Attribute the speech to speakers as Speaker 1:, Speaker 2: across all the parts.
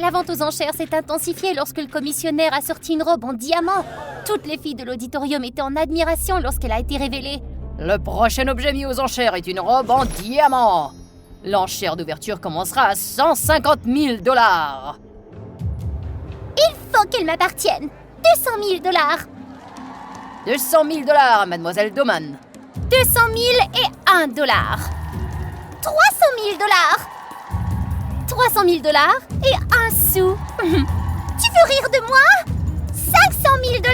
Speaker 1: La vente aux enchères s'est intensifiée lorsque le commissionnaire a sorti une robe en diamant. Toutes les filles de l'auditorium étaient en admiration lorsqu'elle a été révélée.
Speaker 2: Le prochain objet mis aux enchères est une robe en diamant. L'enchère d'ouverture commencera à 150 000 $.
Speaker 1: Il faut qu'elle m'appartienne. 200 000 $.
Speaker 2: 200 000 $, mademoiselle Doman.
Speaker 1: 200 000 et 1 $. 300 000 $. 300 000 $ et 1 sou. Tu veux rire de moi? 500 000 $.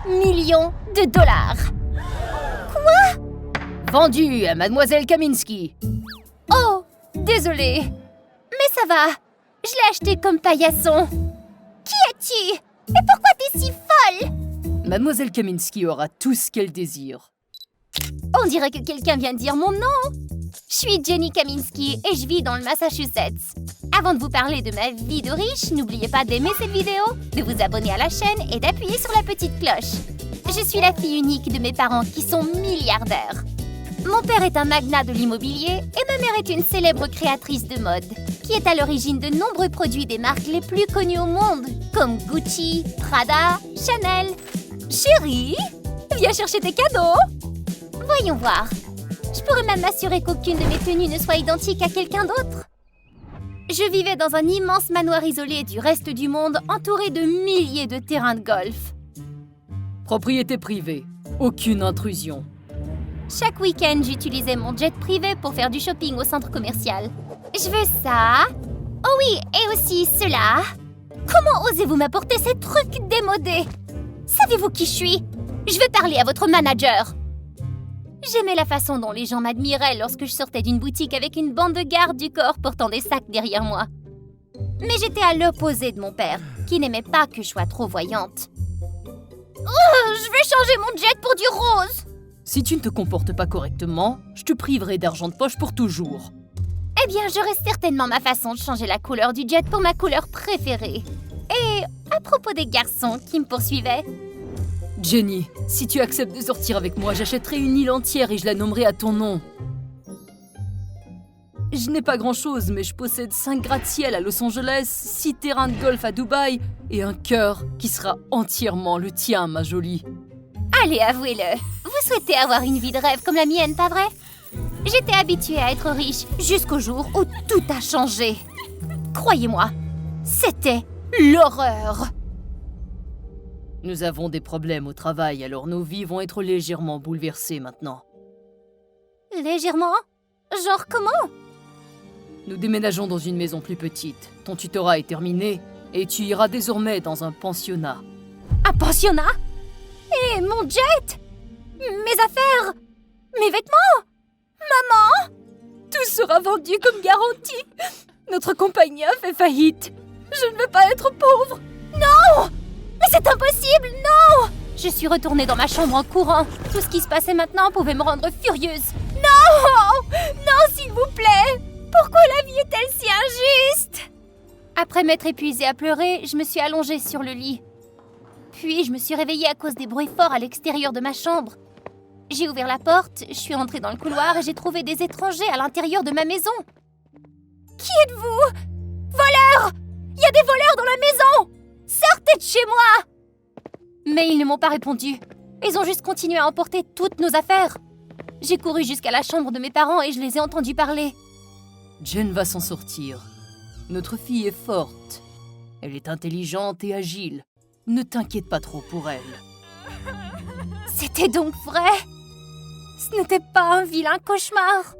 Speaker 1: 1 million de dollars. Quoi?
Speaker 2: Vendu à mademoiselle Kaminski.
Speaker 1: Oh, désolée. Mais ça va. Je l'ai acheté comme paillasson. Qui es-tu? Et pourquoi t'es si folle?
Speaker 2: Mademoiselle Kaminski aura tout ce qu'elle désire.
Speaker 1: On dirait que quelqu'un vient de dire mon nom. Je suis Jenny Kaminski et je vis dans le Massachusetts. Avant de vous parler de ma vie de riche, n'oubliez pas d'aimer cette vidéo, de vous abonner à la chaîne et d'appuyer sur la petite cloche. Je suis la fille unique de mes parents qui sont milliardaires. Mon père est un magnat de l'immobilier et ma mère est une célèbre créatrice de mode, qui est à l'origine de nombreux produits des marques les plus connues au monde, comme Gucci, Prada, Chanel. Chérie, viens chercher tes cadeaux. Voyons voir. Je pourrais même m'assurer qu'aucune de mes tenues ne soit identique à quelqu'un d'autre. Je vivais dans un immense manoir isolé du reste du monde, entouré de milliers de terrains de golf.
Speaker 2: Propriété privée. Aucune intrusion.
Speaker 1: Chaque week-end, j'utilisais mon jet privé pour faire du shopping au centre commercial. Je veux ça. Oh oui, et aussi cela. Comment osez-vous m'apporter ces trucs démodés? Savez-vous qui je suis? Je veux parler à votre manager. J'aimais la façon dont les gens m'admiraient lorsque je sortais d'une boutique avec une bande de gardes du corps portant des sacs derrière moi. Mais j'étais à l'opposé de mon père, qui n'aimait pas que je sois trop voyante. Oh, je vais changer mon jet pour du rose.
Speaker 2: Si tu ne te comportes pas correctement, je te priverai d'argent de poche pour toujours.
Speaker 1: Eh bien, j'aurai certainement ma façon de changer la couleur du jet pour ma couleur préférée. Et à propos des garçons qui me poursuivaient...
Speaker 2: Jenny, si tu acceptes de sortir avec moi, j'achèterai une île entière et je la nommerai à ton nom. Je n'ai pas grand-chose, mais je possède 5 gratte-ciel à Los Angeles, 6 terrains de golf à Dubaï et un cœur qui sera entièrement le tien, ma jolie.
Speaker 1: Allez, avouez-le, vous souhaitez avoir une vie de rêve comme la mienne, pas vrai? J'étais habituée à être riche jusqu'au jour où tout a changé. Croyez-moi, c'était l'horreur.
Speaker 2: Nous avons des problèmes au travail, alors nos vies vont être légèrement bouleversées maintenant.
Speaker 1: Légèrement? Genre comment?
Speaker 2: Nous déménageons dans une maison plus petite. Ton tutorat est terminé et tu iras désormais dans un pensionnat.
Speaker 1: Un pensionnat? Et mon jet? Mes affaires? Mes vêtements? Maman?
Speaker 2: Tout sera vendu comme garantie. Notre compagnie a fait faillite. Je ne veux pas être pauvre.
Speaker 1: Non! Mais c'est impossible, non! Je suis retournée dans ma chambre en courant. Tout ce qui se passait maintenant pouvait me rendre furieuse. Non! Non, s'il vous plaît! Pourquoi la vie est-elle si injuste? Après m'être épuisée à pleurer, je me suis allongée sur le lit. Puis je me suis réveillée à cause des bruits forts à l'extérieur de ma chambre. J'ai ouvert la porte, je suis entrée dans le couloir et j'ai trouvé des étrangers à l'intérieur de ma maison. Qui êtes-vous? Voleurs! Il y a des voleurs dans la maison! Sortez de chez moi! Mais ils ne m'ont pas répondu. Ils ont juste continué à emporter toutes nos affaires. J'ai couru jusqu'à la chambre de mes parents et je les ai entendus parler.
Speaker 2: Jen va s'en sortir. Notre fille est forte. Elle est intelligente et agile. Ne t'inquiète pas trop pour elle.
Speaker 1: C'était donc vrai? Ce n'était pas un vilain cauchemar.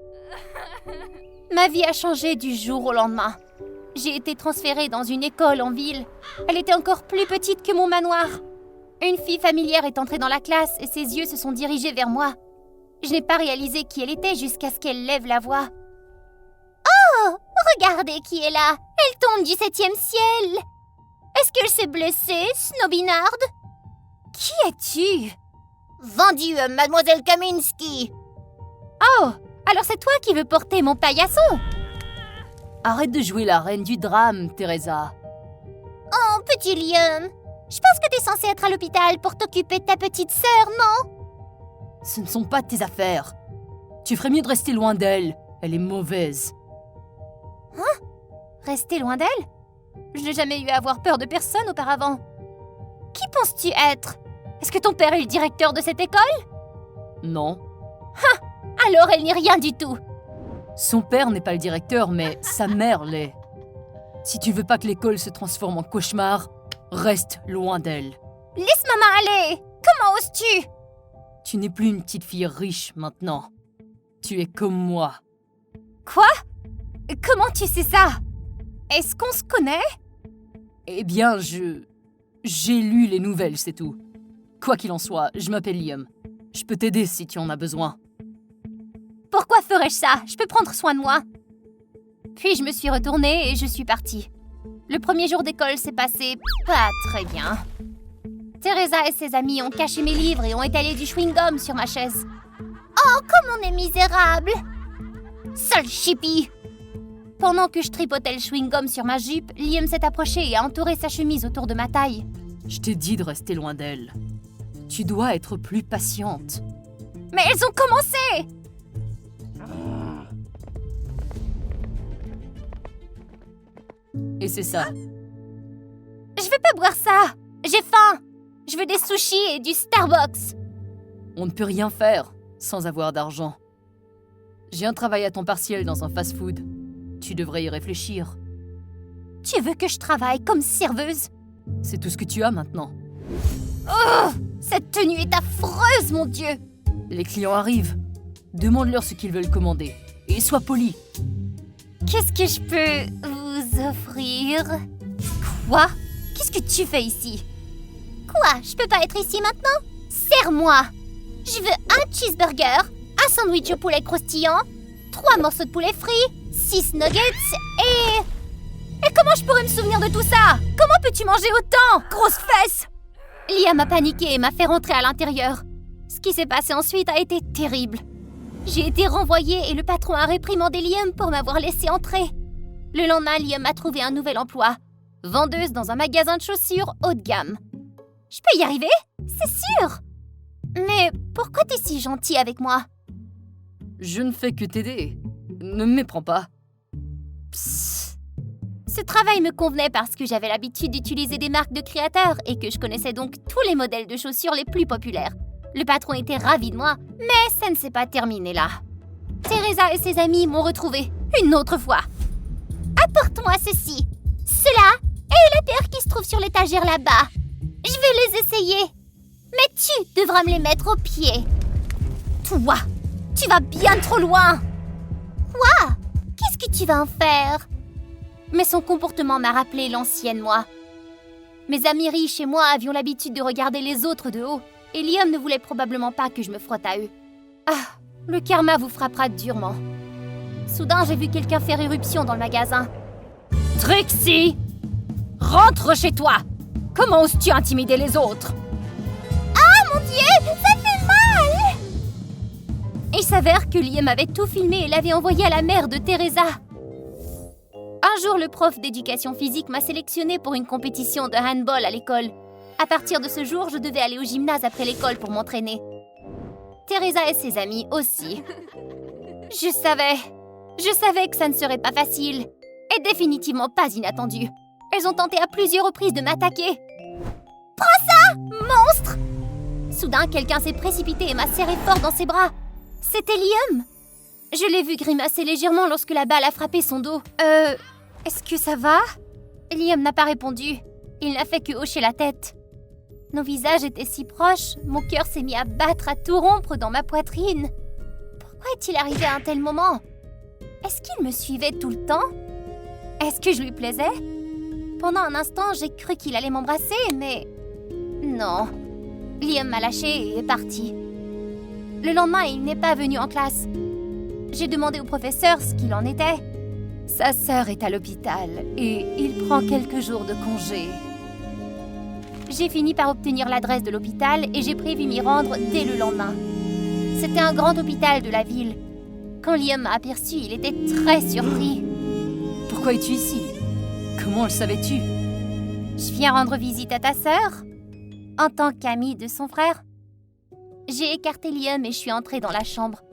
Speaker 1: Ma vie a changé du jour au lendemain. J'ai été transférée dans une école en ville. Elle était encore plus petite que mon manoir. Une fille familière est entrée dans la classe et ses yeux se sont dirigés vers moi. Je n'ai pas réalisé qui elle était jusqu'à ce qu'elle lève la voix. Oh, regardez qui est là. Elle tombe du 7e ciel. Est-ce qu'elle s'est blessée, Snobinard? Qui es-tu? Vendu, mademoiselle Kaminski. Oh, alors c'est toi qui veux porter mon paillasson?
Speaker 2: Arrête de jouer la reine du drame, Teresa.
Speaker 1: Oh, petit Liam. Je pense que t'es censé être à l'hôpital pour t'occuper de ta petite sœur, non?
Speaker 2: Ce ne sont pas tes affaires. Tu ferais mieux de rester loin d'elle. Elle est mauvaise.
Speaker 1: Hein? Rester loin d'elle? Je n'ai jamais eu à avoir peur de personne auparavant. Qui penses-tu être? Est-ce que ton père est le directeur de cette école?
Speaker 2: Non.
Speaker 1: Alors elle n'est rien du tout.
Speaker 2: Son père n'est pas le directeur, mais sa mère l'est. Si tu veux pas que l'école se transforme en cauchemar, reste loin d'elle.
Speaker 1: Laisse maman aller! Comment oses-tu?
Speaker 2: Tu n'es plus une petite fille riche maintenant. Tu es comme moi.
Speaker 1: Quoi? Comment tu sais ça? Est-ce qu'on se connaît?
Speaker 2: Eh bien, j'ai lu les nouvelles, c'est tout. Quoi qu'il en soit, je m'appelle Liam. Je peux t'aider si tu en as besoin.
Speaker 1: Pourquoi ferais-je ça? Je peux prendre soin de moi. Puis je me suis retournée et je suis partie. Le premier jour d'école s'est passé pas très bien. Teresa et ses amis ont caché mes livres et ont étalé du chewing-gum sur ma chaise. Oh, comme on est misérable! Sale chippie! Pendant que je tripotais le chewing-gum sur ma jupe, Liam s'est approché et a entouré sa chemise autour de ma taille.
Speaker 2: Je t'ai dit de rester loin d'elle. Tu dois être plus patiente.
Speaker 1: Mais elles ont commencé!
Speaker 2: Et c'est ça.
Speaker 1: Je veux pas boire ça! J'ai faim! Je veux des sushis et du Starbucks!
Speaker 2: On ne peut rien faire sans avoir d'argent. J'ai un travail à temps partiel dans un fast-food. Tu devrais y réfléchir.
Speaker 1: Tu veux que je travaille comme serveuse?
Speaker 2: C'est tout ce que tu as maintenant.
Speaker 1: Oh! Cette tenue est affreuse, mon Dieu!
Speaker 2: Les clients arrivent. Demande-leur ce qu'ils veulent commander. Et sois poli.
Speaker 1: Qu'est-ce que je peux vous offrir? Quoi? Qu'est-ce que tu fais ici? Quoi? Je peux pas être ici maintenant? Serre-moi! Je veux un cheeseburger, un sandwich au poulet croustillant, 3 morceaux de poulet frit, 6 nuggets et... Et comment je pourrais me souvenir de tout ça? Comment peux-tu manger autant? Grosse fesse! Liam a paniqué et m'a fait rentrer à l'intérieur. Ce qui s'est passé ensuite a été terrible. J'ai été renvoyée et le patron a réprimandé Liam pour m'avoir laissé entrer. Le lendemain, Liam a trouvé un nouvel emploi. Vendeuse dans un magasin de chaussures haut de gamme. Je peux y arriver? C'est sûr! Mais pourquoi t'es si gentil avec moi?
Speaker 2: Je ne fais que t'aider. Ne me méprends pas. Psst.
Speaker 1: Ce travail me convenait parce que j'avais l'habitude d'utiliser des marques de créateurs et que je connaissais donc tous les modèles de chaussures les plus populaires. Le patron était ravi de moi, mais ça ne s'est pas terminé là. Teresa et ses amis m'ont retrouvée, une autre fois. Apporte-moi ceci, cela et la paire qui se trouve sur l'étagère là-bas. Je vais les essayer. Mais tu devras me les mettre aux pieds. Toi, tu vas bien trop loin. Quoi? Qu'est-ce que tu vas en faire? Mais son comportement m'a rappelé l'ancienne moi. Mes amis riches et moi avions l'habitude de regarder les autres de haut, et Liam ne voulait probablement pas que je me frotte à eux. Ah, le karma vous frappera durement. Soudain, j'ai vu quelqu'un faire éruption dans le magasin.
Speaker 2: Trixie! Rentre chez toi! Comment oses-tu intimider les autres?
Speaker 1: Ah, mon Dieu, ça fait mal! Il s'avère que Liam avait tout filmé et l'avait envoyé à la mère de Teresa. Un jour, le prof d'éducation physique m'a sélectionnée pour une compétition de handball à l'école. À partir de ce jour, je devais aller au gymnase après l'école pour m'entraîner. Teresa et ses amis aussi. Je savais que ça ne serait pas facile. Et définitivement pas inattendu. Elles ont tenté à plusieurs reprises de m'attaquer. Prends ça, monstre! Soudain, quelqu'un s'est précipité et m'a serré fort dans ses bras. C'était Liam. Je l'ai vu grimacer légèrement lorsque la balle a frappé son dos. Est-ce que ça va? Liam n'a pas répondu. Il n'a fait que hocher la tête. Nos visages étaient si proches, mon cœur s'est mis à battre à tout rompre dans ma poitrine. Pourquoi est-il arrivé à un tel moment? Est-ce qu'il me suivait tout le temps? Est-ce que je lui plaisais? Pendant un instant, j'ai cru qu'il allait m'embrasser, mais... non. Liam m'a lâché et est parti. Le lendemain, il n'est pas venu en classe. J'ai demandé au professeur ce qu'il en était. Sa sœur est à l'hôpital et il prend quelques jours de congé. J'ai fini par obtenir l'adresse de l'hôpital et j'ai prévu m'y rendre dès le lendemain. C'était un grand hôpital de la ville. Quand Liam m'a aperçu, il était très surpris.
Speaker 2: Pourquoi es-tu ici? Comment le savais-tu?
Speaker 1: Je viens rendre visite à ta sœur, en tant qu'amie de son frère. J'ai écarté Liam et je suis entrée dans la chambre.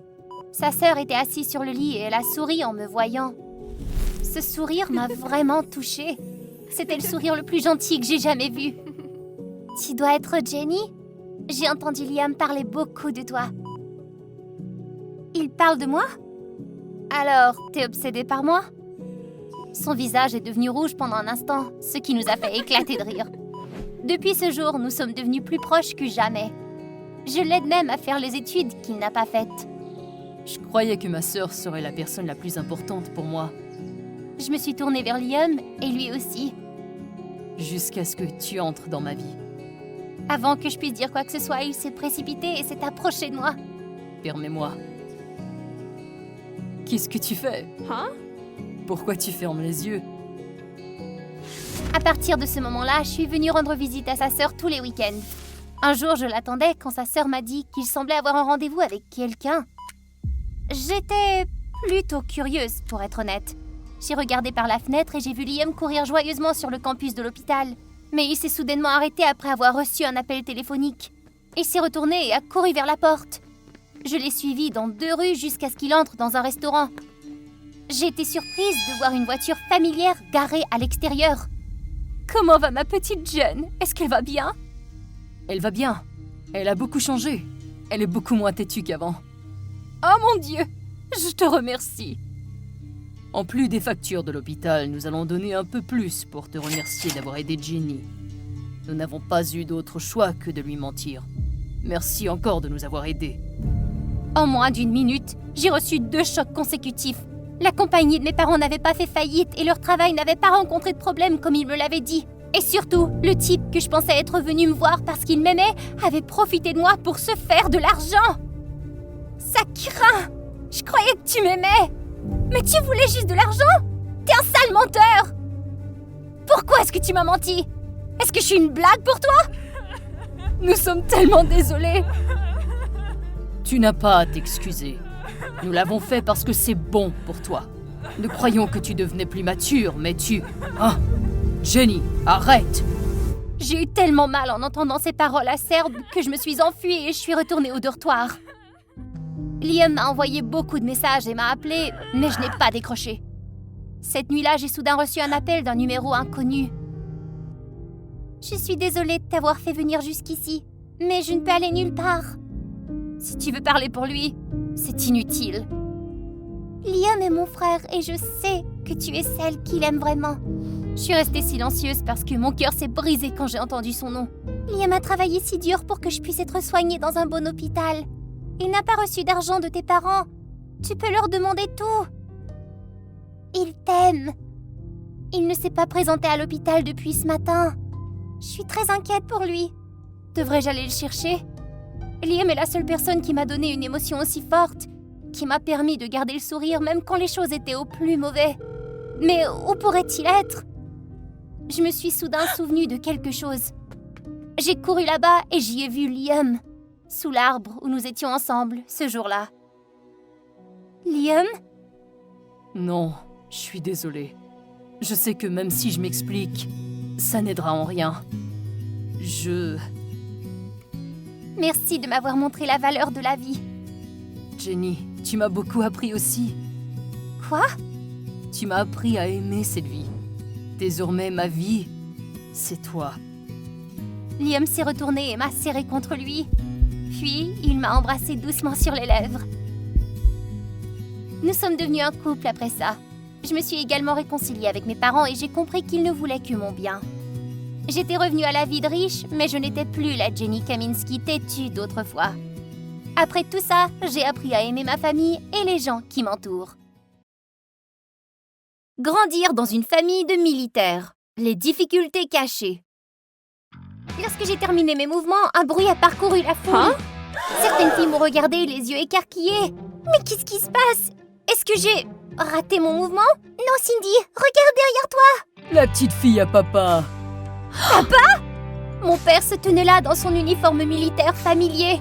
Speaker 1: Sa sœur était assise sur le lit et elle a souri en me voyant. Ce sourire m'a vraiment touchée. C'était le sourire le plus gentil que j'ai jamais vu. Tu dois être Jenny? J'ai entendu Liam parler beaucoup de toi. Il parle de moi? Alors, t'es obsédée par moi? Son visage est devenu rouge pendant un instant, ce qui nous a fait éclater de rire. Depuis ce jour, nous sommes devenus plus proches que jamais. Je l'aide même à faire les études qu'il n'a pas faites.
Speaker 2: Je croyais que ma sœur serait la personne la plus importante pour moi.
Speaker 1: Je me suis tournée vers Liam et lui aussi.
Speaker 2: Jusqu'à ce que tu entres dans ma vie.
Speaker 1: Avant que je puisse dire quoi que ce soit, il s'est précipité et s'est approché de moi.
Speaker 2: Permets-moi. Qu'est-ce que tu fais?
Speaker 3: Hein?
Speaker 2: Pourquoi tu fermes les yeux?
Speaker 1: À partir de ce moment-là, je suis venue rendre visite à sa sœur tous les week-ends. Un jour, je l'attendais quand sa sœur m'a dit qu'il semblait avoir un rendez-vous avec quelqu'un. J'étais plutôt curieuse, pour être honnête. J'ai regardé par la fenêtre et j'ai vu Liam courir joyeusement sur le campus de l'hôpital. Mais il s'est soudainement arrêté après avoir reçu un appel téléphonique. Il s'est retourné et a couru vers la porte. Je l'ai suivi dans 2 rues jusqu'à ce qu'il entre dans un restaurant. J'ai été surprise de voir une voiture familière garée à l'extérieur. Comment va ma petite jeune? Est-ce qu'elle va bien?
Speaker 2: Elle va bien. Elle a beaucoup changé. Elle est beaucoup moins têtue qu'avant.
Speaker 1: Oh mon Dieu! Je te remercie.
Speaker 2: En plus des factures de l'hôpital, nous allons donner un peu plus pour te remercier d'avoir aidé Jenny. Nous n'avons pas eu d'autre choix que de lui mentir. Merci encore de nous avoir aidés.
Speaker 1: En moins d'1 minute, j'ai reçu 2 chocs consécutifs. La compagnie de mes parents n'avait pas fait faillite et leur travail n'avait pas rencontré de problème comme ils me l'avaient dit. Et surtout, le type que je pensais être venu me voir parce qu'il m'aimait avait profité de moi pour se faire de l'argent. Ça craint! Je croyais que tu m'aimais! Mais tu voulais juste de l'argent? T'es un sale menteur! Pourquoi est-ce que tu m'as menti? Est-ce que je suis une blague pour toi? Nous sommes tellement désolés!
Speaker 2: Tu n'as pas à t'excuser. Nous l'avons fait parce que c'est bon pour toi. Nous croyions que tu devenais plus mature, mais tu... Hein? Jenny, arrête!
Speaker 1: J'ai eu tellement mal en entendant ces paroles acerbes que je me suis enfuie et je suis retournée au dortoir. Liam m'a envoyé beaucoup de messages et m'a appelé, mais je n'ai pas décroché. Cette nuit-là, j'ai soudain reçu un appel d'un numéro inconnu. Je suis désolée de t'avoir fait venir jusqu'ici, mais je ne peux aller nulle part. Si tu veux parler pour lui, c'est inutile. Liam est mon frère et je sais que tu es celle qu'il aime vraiment. Je suis restée silencieuse parce que mon cœur s'est brisé quand j'ai entendu son nom. Liam a travaillé si dur pour que je puisse être soignée dans un bon hôpital. Il n'a pas reçu d'argent de tes parents. Tu peux leur demander tout. Il t'aime. Il ne s'est pas présenté à l'hôpital depuis ce matin. Je suis très inquiète pour lui. Devrais-je aller le chercher? Liam est la seule personne qui m'a donné une émotion aussi forte, qui m'a permis de garder le sourire même quand les choses étaient au plus mauvais. Mais où pourrait-il être? Je me suis soudain souvenue de quelque chose. J'ai couru là-bas et j'y ai vu Liam, sous l'arbre où nous étions ensemble ce jour-là. Liam?
Speaker 2: Non, je suis désolée. Je sais que même si je m'explique, ça n'aidera en rien.
Speaker 1: Merci de m'avoir montré la valeur de la vie.
Speaker 2: Jenny, tu m'as beaucoup appris aussi.
Speaker 1: Quoi?
Speaker 2: Tu m'as appris à aimer cette vie. Désormais, ma vie, c'est toi.
Speaker 1: Liam s'est retourné et m'a serré contre lui. Puis, il m'a embrassé doucement sur les lèvres. Nous sommes devenus un couple après ça. Je me suis également réconciliée avec mes parents et j'ai compris qu'ils ne voulaient que mon bien. J'étais revenue à la vie de riche, mais je n'étais plus la Jenny Kaminski têtue d'autrefois. Après tout ça, j'ai appris à aimer ma famille et les gens qui m'entourent. Grandir dans une famille de militaires. Les difficultés cachées. Lorsque j'ai terminé mes mouvements, un bruit a parcouru la foule.
Speaker 3: Hein?
Speaker 1: Certaines filles m'ont regardé, les yeux écarquillés. Mais qu'est-ce qui se passe? Est-ce que j'ai raté mon mouvement? Non, Cindy, regarde derrière toi.
Speaker 2: La petite fille à papa.
Speaker 1: Mon père se tenait là dans son uniforme militaire familier.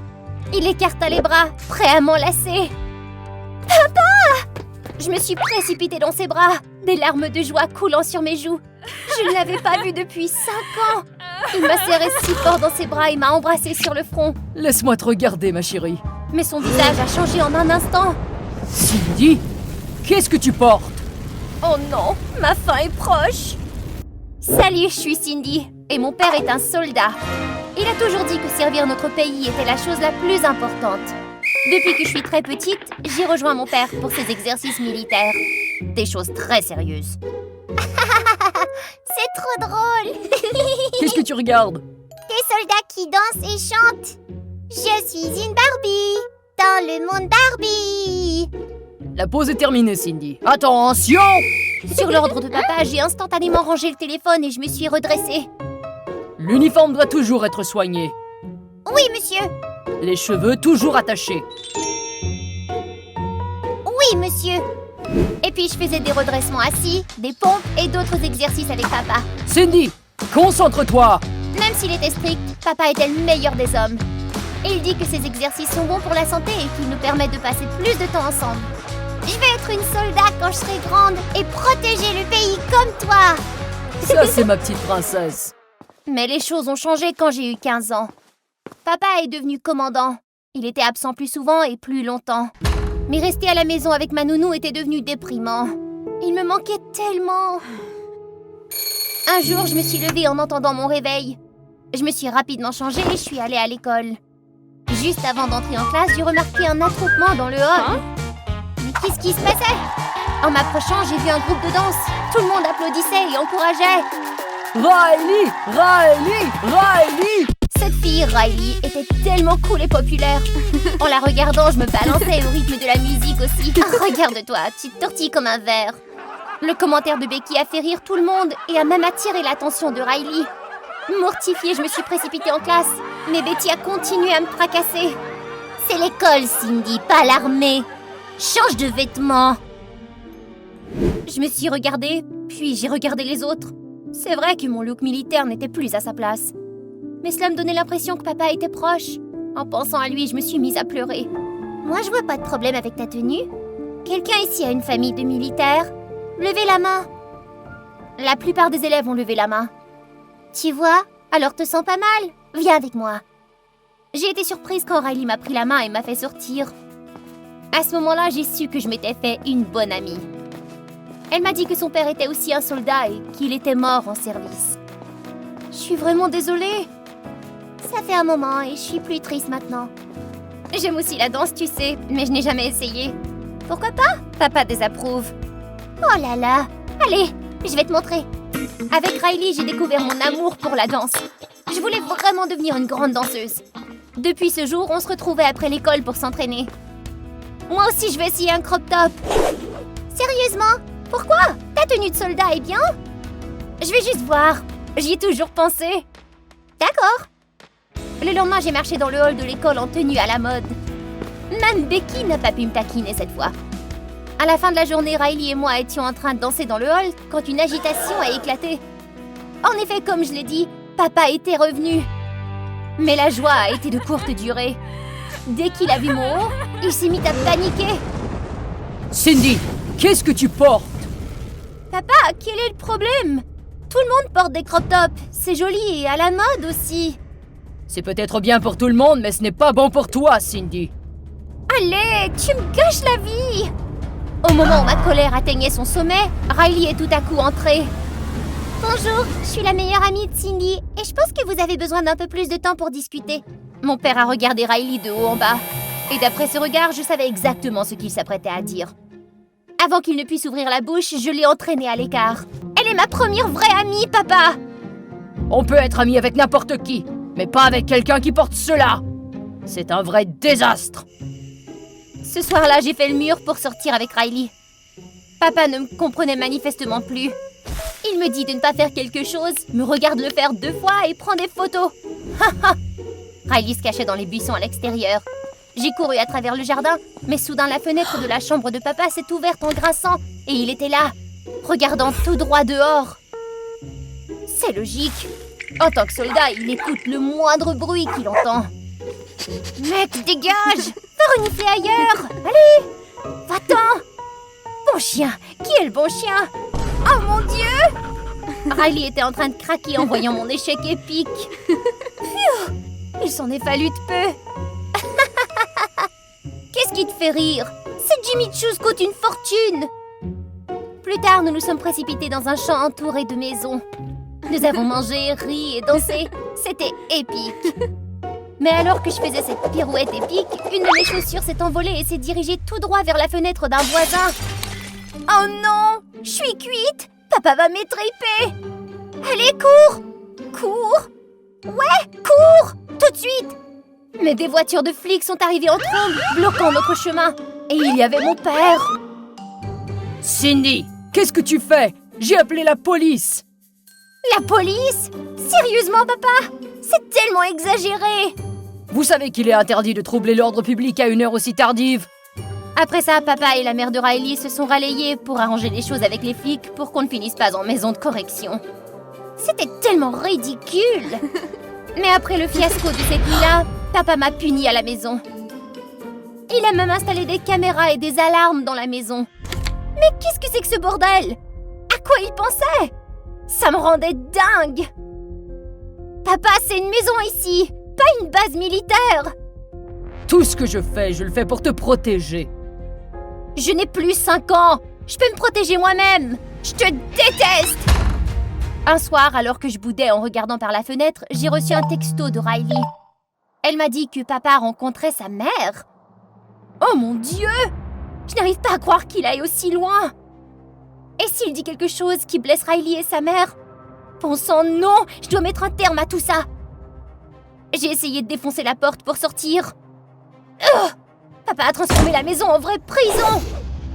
Speaker 1: Il écarta les bras, prêt à m'enlacer. Papa! Je me suis précipitée dans ses bras, des larmes de joie coulant sur mes joues. Je ne l'avais pas vu depuis 5 ans. Il m'a serré si fort dans ses bras et m'a embrassée sur le front.
Speaker 2: Laisse-moi te regarder, ma chérie.
Speaker 1: Mais son visage a changé en un instant.
Speaker 2: Cindy, qu'est-ce que tu portes?
Speaker 1: Oh non, ma fin est proche. Salut, je suis Cindy, et mon père est un soldat. Il a toujours dit que servir notre pays était la chose la plus importante. Depuis que je suis très petite, j'ai rejoint mon père pour ses exercices militaires. Des choses très sérieuses. C'est trop drôle.
Speaker 2: Qu'est-ce que tu regardes?
Speaker 1: Des soldats qui dansent et chantent. Je suis une Barbie, dans le monde Barbie.
Speaker 2: La pause est terminée, Cindy. Attention!
Speaker 1: Sur l'ordre de papa, j'ai instantanément rangé le téléphone et je me suis redressée.
Speaker 2: L'uniforme doit toujours être soigné.
Speaker 1: Oui, monsieur.
Speaker 2: Les cheveux toujours attachés.
Speaker 1: Oui, monsieur. Et puis je faisais des redressements assis, des pompes et d'autres exercices avec papa.
Speaker 2: Cindy, concentre-toi!
Speaker 1: Même s'il était strict, papa était le meilleur des hommes. Et il dit que ces exercices sont bons pour la santé et qu'ils nous permettent de passer plus de temps ensemble. Je vais être une soldat quand je serai grande et protéger le pays comme toi.
Speaker 2: Ça, c'est ma petite princesse.
Speaker 1: Mais les choses ont changé quand j'ai eu 15 ans. Papa est devenu commandant. Il était absent plus souvent et plus longtemps. Mais rester à la maison avec ma nounou était devenu déprimant. Il me manquait tellement. Un jour, je me suis levée en entendant mon réveil. Je me suis rapidement changée et je suis allée à l'école. Juste avant d'entrer en classe, j'ai remarqué un attroupement dans le hall. Mais qu'est-ce qui se passait? En m'approchant, j'ai vu un groupe de danse. Tout le monde applaudissait et encourageait.
Speaker 2: Riley! Riley! Riley!
Speaker 1: Cette fille, Riley, était tellement cool et populaire. En la regardant, je me balançais au rythme de la musique aussi. Regarde-toi, tu te tortilles comme un verre. Le commentaire de Becky a fait rire tout le monde et a même attiré l'attention de Riley. Mortifiée, je me suis précipitée en classe, mais Betty a continué à me fracasser. C'est l'école, Cindy, pas l'armée. Change de vêtements. Je me suis regardée, puis j'ai regardé les autres. C'est vrai que mon look militaire n'était plus à sa place. Mais cela me donnait l'impression que papa était proche. En pensant à lui, je me suis mise à pleurer. Moi, je vois pas de problème avec ta tenue. Quelqu'un ici a une famille de militaires? Levez la main. La plupart des élèves ont levé la main. Tu vois? Alors te sens pas mal? Viens avec moi. J'ai été surprise quand Riley m'a pris la main et m'a fait sortir. À ce moment-là, j'ai su que je m'étais fait une bonne amie. Elle m'a dit que son père était aussi un soldat et qu'il était mort en service. Je suis vraiment désolée. Ça fait un moment et je suis plus triste maintenant. J'aime aussi la danse, tu sais, mais je n'ai jamais essayé. Pourquoi pas? Papa désapprouve. Oh là là! Allez, je vais te montrer. Avec Riley, j'ai découvert mon amour pour la danse. Je voulais vraiment devenir une grande danseuse. Depuis ce jour, on se retrouvait après l'école pour s'entraîner. Moi aussi, je vais essayer un crop top. Sérieusement? Pourquoi? Ta tenue de soldat est bien? Je vais juste voir. J'y ai toujours pensé. D'accord. Le lendemain, j'ai marché dans le hall de l'école en tenue à la mode. Même Becky n'a pas pu me taquiner cette fois. À la fin de la journée, Riley et moi étions en train de danser dans le hall quand une agitation a éclaté. En effet, comme je l'ai dit, papa était revenu. Mais la joie a été de courte durée. Dès qu'il a vu mon haut, il s'est mis à paniquer.
Speaker 2: Cindy, qu'est-ce que tu portes?
Speaker 1: Papa, quel est le problème? Tout le monde porte des crop tops. C'est joli et à la mode aussi.
Speaker 2: C'est peut-être bien pour tout le monde, mais ce n'est pas bon pour toi, Cindy.
Speaker 1: Allez, tu me gâches la vie! Au moment où ma colère atteignait son sommet, Riley est tout à coup entrée. Bonjour, je suis la meilleure amie de Cindy et je pense que vous avez besoin d'un peu plus de temps pour discuter. Mon père a regardé Riley de haut en bas. Et d'après ce regard, je savais exactement ce qu'il s'apprêtait à dire. Avant qu'il ne puisse ouvrir la bouche, je l'ai entraînée à l'écart. Elle est ma première vraie amie, papa!
Speaker 2: On peut être ami avec n'importe qui, mais pas avec quelqu'un qui porte cela. C'est un vrai désastre.
Speaker 1: Ce soir-là, j'ai fait le mur pour sortir avec Riley. Papa ne me comprenait manifestement plus. Il me dit de ne pas faire quelque chose, me regarde le faire 2 fois et prend des photos. Riley se cachait dans les buissons à l'extérieur. J'ai couru à travers le jardin, mais soudain la fenêtre de la chambre de papa s'est ouverte en grinçant et il était là, regardant tout droit dehors. C'est logique. En tant que soldat, il écoute le moindre bruit qu'il entend. Mec, dégage! Va renifler ailleurs! Allez! Va-t'en! Bon chien! Qui est le bon chien? Oh mon Dieu! Riley était en train de craquer en voyant mon échec épique. Pfiou! Il s'en est fallu de peu. Qu'est-ce qui te fait rire? Cette Jimmy Choo's coûte une fortune. Plus tard, nous nous sommes précipités dans un champ entouré de maisons. Nous avons mangé, ri et dansé. C'était épique. Mais alors que je faisais cette pirouette épique, une de mes chaussures s'est envolée et s'est dirigée tout droit vers la fenêtre d'un voisin. Oh non! Je suis cuite! Papa va m'étriper! Allez, cours! Cours! Ouais, cours! Tout de suite! Mais des voitures de flics sont arrivées en trombe, bloquant notre chemin. Et il y avait mon père.
Speaker 2: Cindy, qu'est-ce que tu fais? J'ai appelé la police!
Speaker 1: La police? Sérieusement, papa? C'est tellement exagéré!
Speaker 2: Vous savez qu'il est interdit de troubler l'ordre public à une heure aussi tardive?
Speaker 1: Après ça, papa et la mère de Riley se sont relayés pour arranger les choses avec les flics pour qu'on ne finisse pas en maison de correction. C'était tellement ridicule! Mais après le fiasco de cette nuit-là, papa m'a puni à la maison. Il a même installé des caméras et des alarmes dans la maison. Mais qu'est-ce que c'est que ce bordel? À quoi il pensait? Ça me rendait dingue! Papa, c'est une maison ici, pas une base militaire!
Speaker 2: Tout ce que je fais, je le fais pour te protéger.
Speaker 1: Je n'ai plus 5 ans! Je peux me protéger moi-même! Je te déteste! Un soir, alors que je boudais en regardant par la fenêtre, j'ai reçu un texto de Riley. Elle m'a dit que papa rencontrait sa mère. Oh mon Dieu! Je n'arrive pas à croire qu'il aille aussi loin! Et s'il dit quelque chose qui blesse Riley et sa mère? Bon sang, non! Je dois mettre un terme à tout ça! J'ai essayé de défoncer la porte pour sortir. Papa a transformé la maison en vraie prison!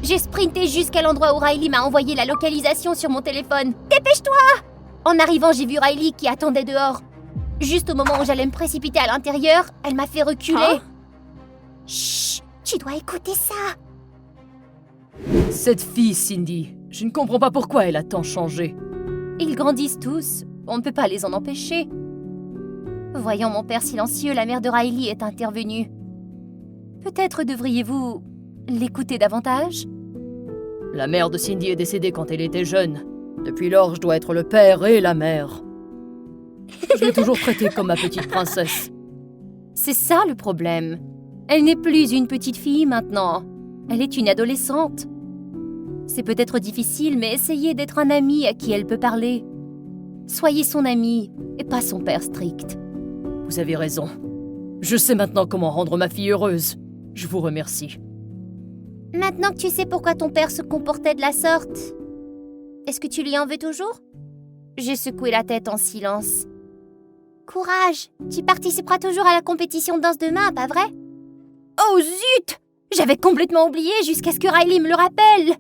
Speaker 1: J'ai sprinté jusqu'à l'endroit où Riley m'a envoyé la localisation sur mon téléphone. Dépêche-toi! En arrivant, j'ai vu Riley qui attendait dehors. Juste au moment où j'allais me précipiter à l'intérieur, elle m'a fait reculer.
Speaker 2: Hein?
Speaker 1: Chut! Tu dois écouter ça!
Speaker 2: Cette fille, Cindy, je ne comprends pas pourquoi elle a tant changé.
Speaker 1: Ils grandissent tous, on ne peut pas les en empêcher. Voyant mon père silencieux, la mère de Riley est intervenue. Peut-être devriez-vous l'écouter davantage?
Speaker 2: La mère de Cindy est décédée quand elle était jeune. Depuis lors, je dois être le père et la mère. Je l'ai toujours traitée comme ma petite princesse.
Speaker 1: C'est ça le problème. Elle n'est plus une petite fille maintenant. Elle est une adolescente. C'est peut-être difficile, mais essayez d'être un ami à qui elle peut parler. Soyez son ami et pas son père strict.
Speaker 2: Vous avez raison. Je sais maintenant comment rendre ma fille heureuse. Je vous remercie.
Speaker 1: Maintenant que tu sais pourquoi ton père se comportait de la sorte, est-ce que tu lui en veux toujours? J'ai secoué la tête en silence. Courage, tu participeras toujours à la compétition de danse demain, pas vrai? Oh zut! J'avais complètement oublié jusqu'à ce que Riley me le rappelle.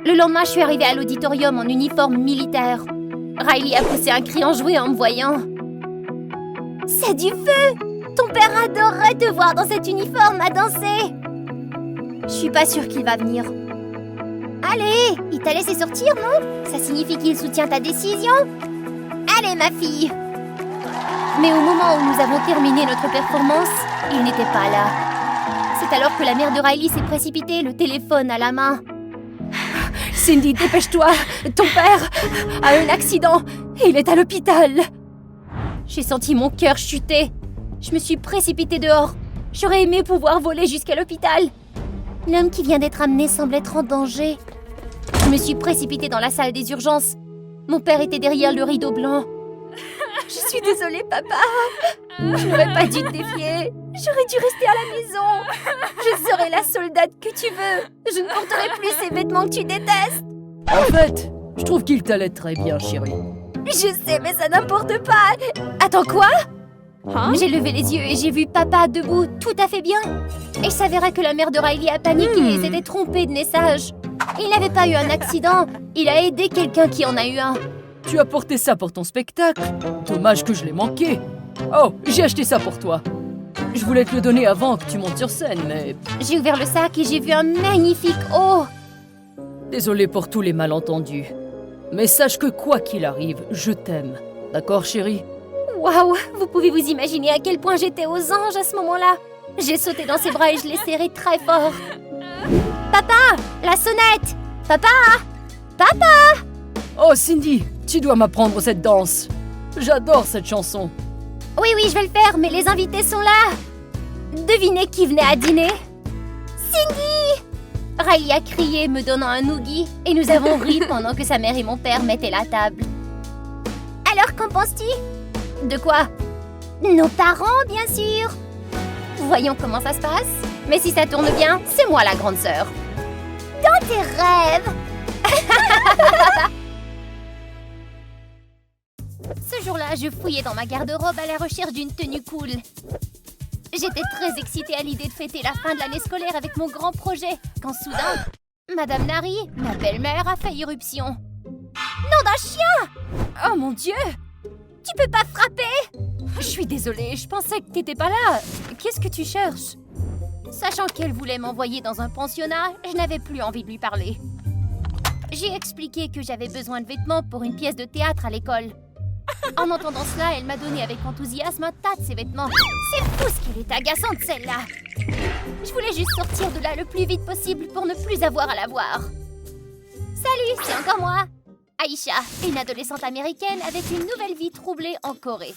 Speaker 1: Le lendemain, je suis arrivée à l'auditorium en uniforme militaire. Riley a poussé un cri enjoué en me voyant. C'est du feu! Ton père adorerait te voir dans cet uniforme à danser. Je suis pas sûre qu'il va venir. Allez, il t'a laissé sortir, non? Ça signifie qu'il soutient ta décision? Allez, ma fille! Mais au moment où nous avons terminé notre performance, il n'était pas là. C'est alors que la mère de Riley s'est précipitée, le téléphone à la main. Cindy, dépêche-toi! Ton père a un accident et il est à l'hôpital! J'ai senti mon cœur chuter. Je me suis précipitée dehors. J'aurais aimé pouvoir voler jusqu'à l'hôpital. L'homme qui vient d'être amené semble être en danger. Je me suis précipitée dans la salle des urgences. Mon père était derrière le rideau blanc. Je suis désolée, papa. Je n'aurais pas dû te défier. J'aurais dû rester à la maison. Je serai la soldate que tu veux. Je ne porterai plus ces vêtements que tu détestes.
Speaker 2: En fait, je trouve qu'il t'allait très bien, chérie.
Speaker 1: Je sais, mais ça n'importe pas. Attends, quoi? J'ai levé les yeux et j'ai vu papa debout, tout à fait bien. Et il s'avérait que la mère de Riley a paniqué et s'était trompée de message. Il n'avait pas eu un accident, il a aidé quelqu'un qui en a eu un.
Speaker 2: Tu as porté ça pour ton spectacle? Dommage que je l'ai manqué. Oh, j'ai acheté ça pour toi. Je voulais te le donner avant que tu montes sur scène, mais...
Speaker 1: J'ai ouvert le sac et j'ai vu un magnifique haut.
Speaker 2: Désolé pour tous les malentendus. Mais sache que quoi qu'il arrive, je t'aime. D'accord, chérie?
Speaker 1: Waouh, vous pouvez vous imaginer à quel point j'étais aux anges à ce moment-là. J'ai sauté dans ses bras et je l'ai serré très fort. Papa, la sonnette! Papa! Papa!
Speaker 2: Oh, Cindy, tu dois m'apprendre cette danse. J'adore cette chanson.
Speaker 1: Oui, je vais le faire, mais les invités sont là. Devinez qui venait à dîner? Cindy! Riley a crié, me donnant un noogie, et nous avons ri pendant que sa mère et mon père mettaient la table. Alors, qu'en penses-tu? De quoi? Nos parents, bien sûr. Voyons comment ça se passe. Mais si ça tourne bien, c'est moi la grande sœur. Dans tes rêves. Ce jour-là, je fouillais dans ma garde-robe à la recherche d'une tenue cool. J'étais très excitée à l'idée de fêter la fin de l'année scolaire avec mon grand projet, quand soudain, Madame Nari, ma belle-mère, a fait irruption. Nom d'un chien! Oh mon Dieu! Tu peux pas frapper? Je suis désolée, je pensais que t'étais pas là. Qu'est-ce que tu cherches? Sachant qu'elle voulait m'envoyer dans un pensionnat, je n'avais plus envie de lui parler. J'ai expliqué que j'avais besoin de vêtements pour une pièce de théâtre à l'école. En entendant cela, elle m'a donné avec enthousiasme un tas de ses vêtements. C'est fou ce qu'elle est agaçante, celle-là. Je voulais juste sortir de là le plus vite possible pour ne plus avoir à la voir. Salut, c'est encore moi. Aïcha, une adolescente américaine avec une nouvelle vie troublée en Corée.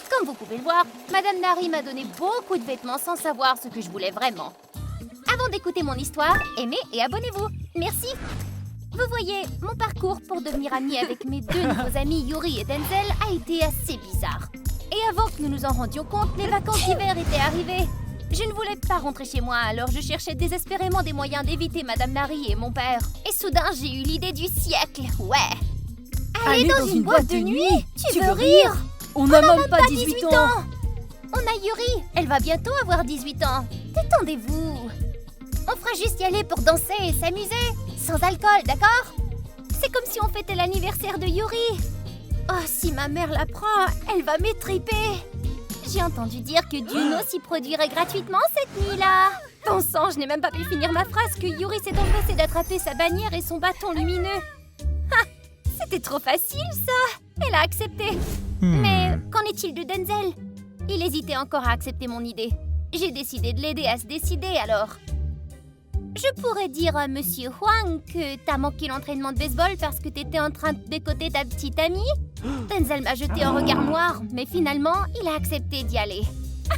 Speaker 1: Comme vous pouvez le voir, Madame Nari m'a donné beaucoup de vêtements sans savoir ce que je voulais vraiment. Avant d'écouter mon histoire, aimez et abonnez-vous. Merci. Vous voyez, mon parcours pour devenir amie avec mes deux nouveaux amis Yuri et Denzel a été assez bizarre. Et avant que nous nous en rendions compte, les vacances d'hiver étaient arrivées. Je ne voulais pas rentrer chez moi, alors je cherchais désespérément des moyens d'éviter Madame Nari et mon père. Et soudain, j'ai eu l'idée du siècle, ouais. Aller dans une boîte de nuit? Tu veux rire?
Speaker 2: On n'a même pas 18 ans.
Speaker 1: On a Yuri, elle va bientôt avoir 18 ans. Détendez-vous. On fera juste y aller pour danser et s'amuser. Sans alcool, d'accord? C'est comme si on fêtait l'anniversaire de Yuri. Oh, si ma mère l'apprend, elle va m'étriper. J'ai entendu dire que Juno s'y produirait gratuitement cette nuit-là. Bon sang, je n'ai même pas pu finir ma phrase que Yuri s'est empressé d'attraper sa bannière et son bâton lumineux. Ah, c'était trop facile, ça. Elle a accepté. Mais qu'en est-il de Denzel? Il hésitait encore à accepter mon idée. J'ai décidé de l'aider à se décider, alors. Je pourrais dire à Monsieur Huang que t'as manqué l'entraînement de baseball parce que t'étais en train de décoter ta petite amie. Denzel m'a jeté un regard noir, mais finalement, il a accepté d'y aller.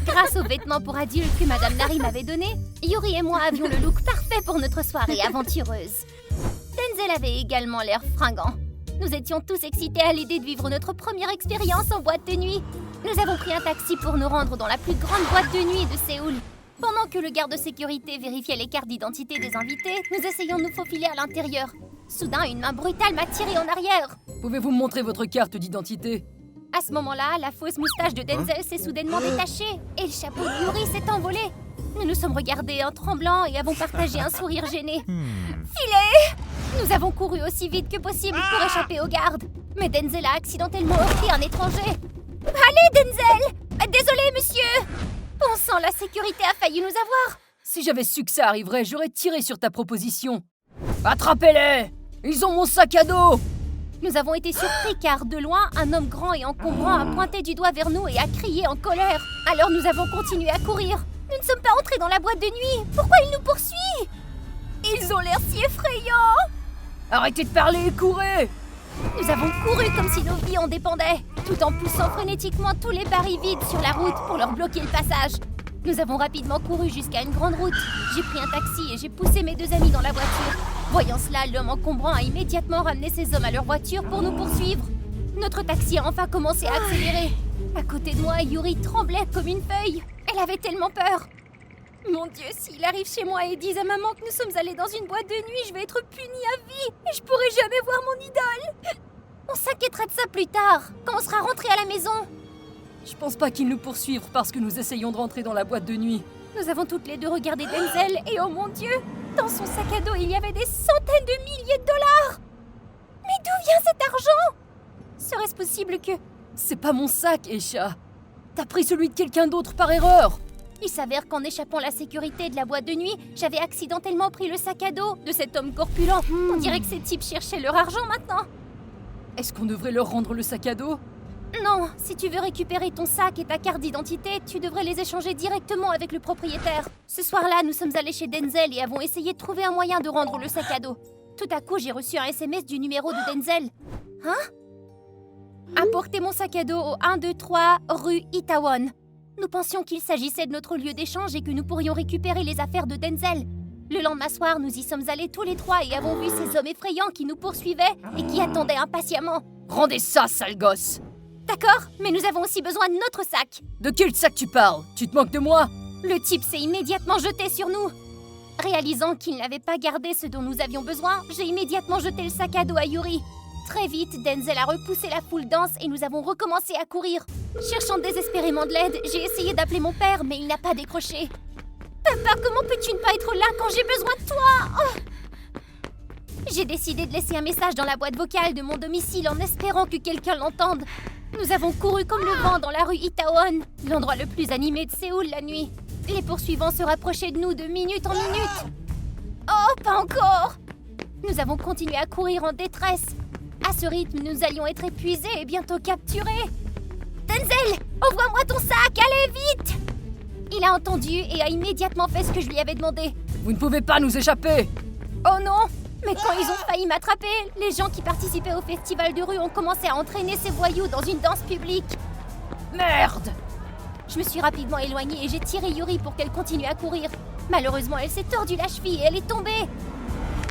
Speaker 1: Grâce aux vêtements pour adultes que Madame Nari m'avait donnés, Yuri et moi avions le look parfait pour notre soirée aventureuse. Denzel avait également l'air fringant. Nous étions tous excités à l'idée de vivre notre première expérience en boîte de nuit. Nous avons pris un taxi pour nous rendre dans la plus grande boîte de nuit de Séoul. Pendant que le garde de sécurité vérifiait les cartes d'identité des invités, nous essayons de nous faufiler à l'intérieur. Soudain, une main brutale m'a tiré en arrière.
Speaker 2: Pouvez-vous me montrer votre carte d'identité?
Speaker 1: À ce moment-là, la fausse moustache de Denzel s'est soudainement détachée et le chapeau de Yuri s'est envolé. Nous nous sommes regardés en tremblant et avons partagé un sourire gêné. Filet! Nous avons couru aussi vite que possible pour échapper aux gardes. Mais Denzel a accidentellement heurté un étranger. Allez, Denzel! Désolé, monsieur! Bon sang, la sécurité a failli nous avoir.
Speaker 2: Si j'avais su que ça arriverait, j'aurais tiré sur ta proposition. Attrapez-les! Ils ont mon sac à dos!
Speaker 1: Nous avons été surpris car, de loin, un homme grand et encombrant a pointé du doigt vers nous et a crié en colère. Alors nous avons continué à courir. Nous ne sommes pas entrés dans la boîte de nuit. Pourquoi il nous poursuit? Ils ont l'air si effrayants!
Speaker 2: Arrêtez de parler et courez!
Speaker 1: Nous avons couru comme si nos vies en dépendaient, tout en poussant frénétiquement tous les barils vides sur la route pour leur bloquer le passage. Nous avons rapidement couru jusqu'à une grande route. J'ai pris un taxi et j'ai poussé mes deux amis dans la voiture. Voyant cela, l'homme encombrant a immédiatement ramené ses hommes à leur voiture pour nous poursuivre. Notre taxi a enfin commencé à accélérer. À côté de moi, Yuri tremblait comme une feuille. Elle avait tellement peur. Mon Dieu, s'il arrive chez moi et disent à maman que nous sommes allés dans une boîte de nuit, je vais être punie à vie et je pourrai jamais voir mon idole. On s'inquiétera de ça plus tard, quand on sera rentré à la maison.
Speaker 2: Je pense pas qu'ils nous poursuivent parce que nous essayons de rentrer dans la boîte de nuit.
Speaker 1: Nous avons toutes les deux regardé Denzel et oh mon Dieu, dans son sac à dos, il y avait des centaines de milliers de dollars. Mais d'où vient cet argent? Serait-ce possible que...
Speaker 2: C'est pas mon sac, Aisha. T'as pris celui de quelqu'un d'autre par erreur.
Speaker 1: Il s'avère qu'en échappant la sécurité de la boîte de nuit, j'avais accidentellement pris le sac à dos de cet homme corpulent. On dirait que ces types cherchaient leur argent maintenant.
Speaker 2: Est-ce qu'on devrait leur rendre le sac à dos?
Speaker 1: Non, si tu veux récupérer ton sac et ta carte d'identité, tu devrais les échanger directement avec le propriétaire. Ce soir-là, nous sommes allés chez Denzel et avons essayé de trouver un moyen de rendre le sac à dos. Tout à coup, j'ai reçu un SMS du numéro de Denzel. Apportez mon sac à dos au 123 rue Itaewon. Nous pensions qu'il s'agissait de notre lieu d'échange et que nous pourrions récupérer les affaires de Denzel. Le lendemain soir, nous y sommes allés tous les trois et avons vu ces hommes effrayants qui nous poursuivaient et qui attendaient impatiemment.
Speaker 2: Rendez ça, sale gosse!
Speaker 1: D'accord, mais nous avons aussi besoin de notre sac.
Speaker 2: De quel sac tu parles? Tu te moques de moi?
Speaker 1: Le type s'est immédiatement jeté sur nous. Réalisant qu'il n'avait pas gardé ce dont nous avions besoin, j'ai immédiatement jeté le sac à dos à Yuri. Très vite, Denzel a repoussé la foule dense et nous avons recommencé à courir. Cherchant désespérément de l'aide, j'ai essayé d'appeler mon père, mais il n'a pas décroché. Papa, comment peux-tu ne pas être là quand j'ai besoin de toi? J'ai décidé de laisser un message dans la boîte vocale de mon domicile en espérant que quelqu'un l'entende. Nous avons couru comme le vent dans la rue Itaewon, l'endroit le plus animé de Séoul la nuit. Les poursuivants se rapprochaient de nous de minute en minute. Oh, pas encore! Nous avons continué à courir en détresse. À ce rythme, nous allions être épuisés et bientôt capturés. Denzel, envoie-moi ton sac, allez vite! Il a entendu et a immédiatement fait ce que je lui avais demandé.
Speaker 2: Vous ne pouvez pas nous échapper!
Speaker 1: Oh non! Mais quand ils ont failli m'attraper, les gens qui participaient au festival de rue ont commencé à entraîner ces voyous dans une danse publique.
Speaker 2: Merde!
Speaker 1: Je me suis rapidement éloignée et j'ai tiré Yuri pour qu'elle continue à courir. Malheureusement, elle s'est tordue la cheville et elle est tombée.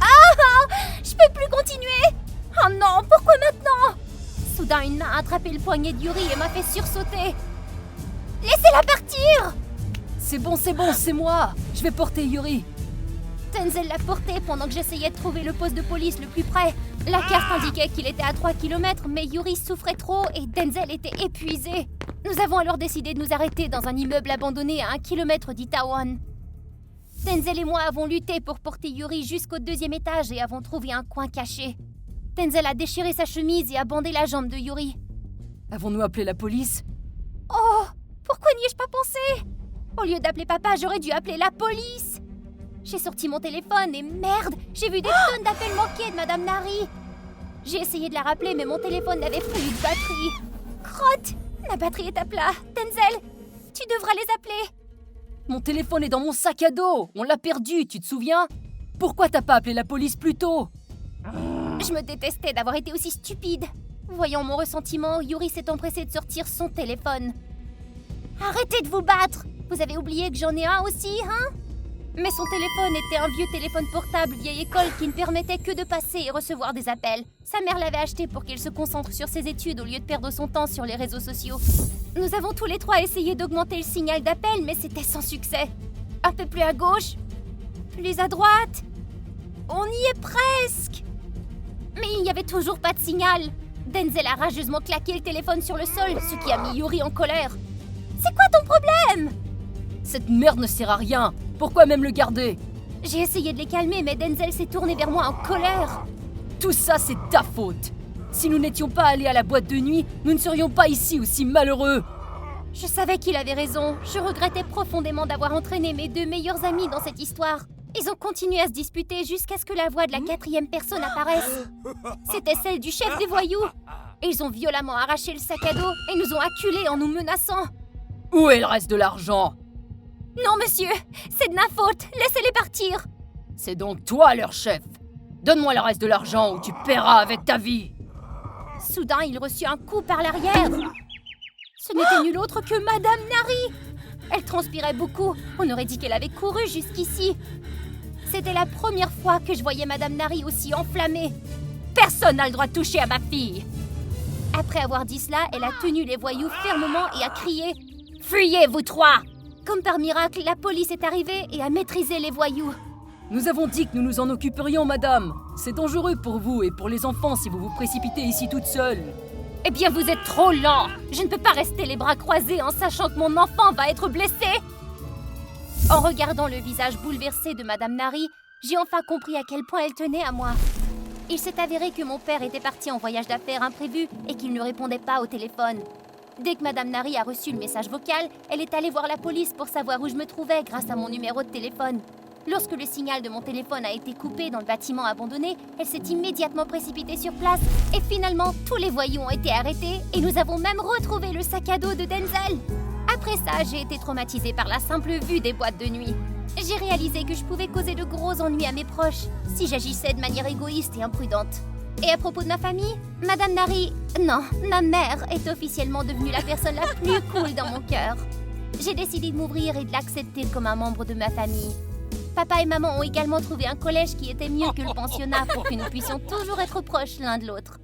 Speaker 1: Ah! Je peux plus continuer! Oh non, pourquoi maintenant? Soudain, une main a attrapé le poignet de Yuri et m'a fait sursauter. Laissez-la partir!
Speaker 2: C'est bon, c'est moi! Je vais porter Yuri.
Speaker 1: Denzel l'a porté pendant que j'essayais de trouver le poste de police le plus près. La carte indiquait qu'il était à 3 km, mais Yuri souffrait trop et Denzel était épuisé. Nous avons alors décidé de nous arrêter dans un immeuble abandonné à 1 km d'Itaewon. Denzel et moi avons lutté pour porter Yuri jusqu'au 2e étage et avons trouvé un coin caché. Denzel a déchiré sa chemise et a bandé la jambe de Yuri.
Speaker 2: Avons-nous appelé la police?
Speaker 1: Oh! Pourquoi n'y ai-je pas pensé? Au lieu d'appeler papa, j'aurais dû appeler la police. J'ai sorti mon téléphone et merde, j'ai vu des tonnes d'appels manqués de Madame Nari. J'ai essayé de la rappeler, mais mon téléphone n'avait plus de batterie. Crotte! La batterie est à plat. Denzel, tu devras les appeler.
Speaker 2: Mon téléphone est dans mon sac à dos. On l'a perdu, tu te souviens? Pourquoi t'as pas appelé la police plus tôt?
Speaker 1: Je me détestais d'avoir été aussi stupide. Voyant mon ressentiment, Yuri s'est empressé de sortir son téléphone. Arrêtez de vous battre! Vous avez oublié que j'en ai un aussi, hein? Mais son téléphone était un vieux téléphone portable vieille école qui ne permettait que de passer et recevoir des appels. Sa mère l'avait acheté pour qu'il se concentre sur ses études au lieu de perdre son temps sur les réseaux sociaux. Nous avons tous les trois essayé d'augmenter le signal d'appel, mais c'était sans succès. Un peu plus à gauche, plus à droite. On y est presque! Mais il n'y avait toujours pas de signal. Denzel a rageusement claqué le téléphone sur le sol, ce qui a mis Yuri en colère. C'est quoi ton problème?
Speaker 2: Cette merde ne sert à rien. Pourquoi même le garder?
Speaker 1: J'ai essayé de les calmer, mais Denzel s'est tourné vers moi en colère.
Speaker 2: Tout ça, c'est ta faute. Si nous n'étions pas allés à la boîte de nuit, nous ne serions pas ici aussi malheureux.
Speaker 1: Je savais qu'il avait raison. Je regrettais profondément d'avoir entraîné mes 2 meilleurs amis dans cette histoire. Ils ont continué à se disputer jusqu'à ce que la voix de la 4e personne apparaisse. C'était celle du chef des voyous. Et ils ont violemment arraché le sac à dos et nous ont acculés en nous menaçant.
Speaker 2: Où est le reste de l'argent?
Speaker 1: Non, monsieur, c'est de ma faute. Laissez-les partir.
Speaker 2: C'est donc toi leur chef. Donne-moi le reste de l'argent ou tu paieras avec ta vie.
Speaker 1: Soudain, il reçut un coup par l'arrière. Ce n'était nul autre que Madame Nari. Elle transpirait beaucoup. On aurait dit qu'elle avait couru jusqu'ici. C'était la première fois que je voyais Madame Nari aussi enflammée. Personne n'a le droit de toucher à ma fille. Après avoir dit cela, elle a tenu les voyous fermement et a crié « Fuyez, vous trois !» Comme par miracle, la police est arrivée et a maîtrisé les voyous.
Speaker 2: Nous avons dit que nous nous en occuperions, madame. C'est dangereux pour vous et pour les enfants si vous vous précipitez ici toute seule.
Speaker 1: Eh bien, vous êtes trop lent. Je ne peux pas rester les bras croisés en sachant que mon enfant va être blessé. En regardant le visage bouleversé de Madame Nari, j'ai enfin compris à quel point elle tenait à moi. Il s'est avéré que mon père était parti en voyage d'affaires imprévu et qu'il ne répondait pas au téléphone. Dès que Madame Nari a reçu le message vocal, elle est allée voir la police pour savoir où je me trouvais grâce à mon numéro de téléphone. Lorsque le signal de mon téléphone a été coupé dans le bâtiment abandonné, elle s'est immédiatement précipitée sur place. Et finalement, tous les voyous ont été arrêtés et nous avons même retrouvé le sac à dos de Denzel. Après ça, j'ai été traumatisée par la simple vue des boîtes de nuit. J'ai réalisé que je pouvais causer de gros ennuis à mes proches si j'agissais de manière égoïste et imprudente. Et à propos de ma famille, Madame Nari, non, ma mère est officiellement devenue la personne la plus cool dans mon cœur. J'ai décidé de m'ouvrir et de l'accepter comme un membre de ma famille. Papa et maman ont également trouvé un collège qui était mieux que le pensionnat pour que nous puissions toujours être proches l'un de l'autre.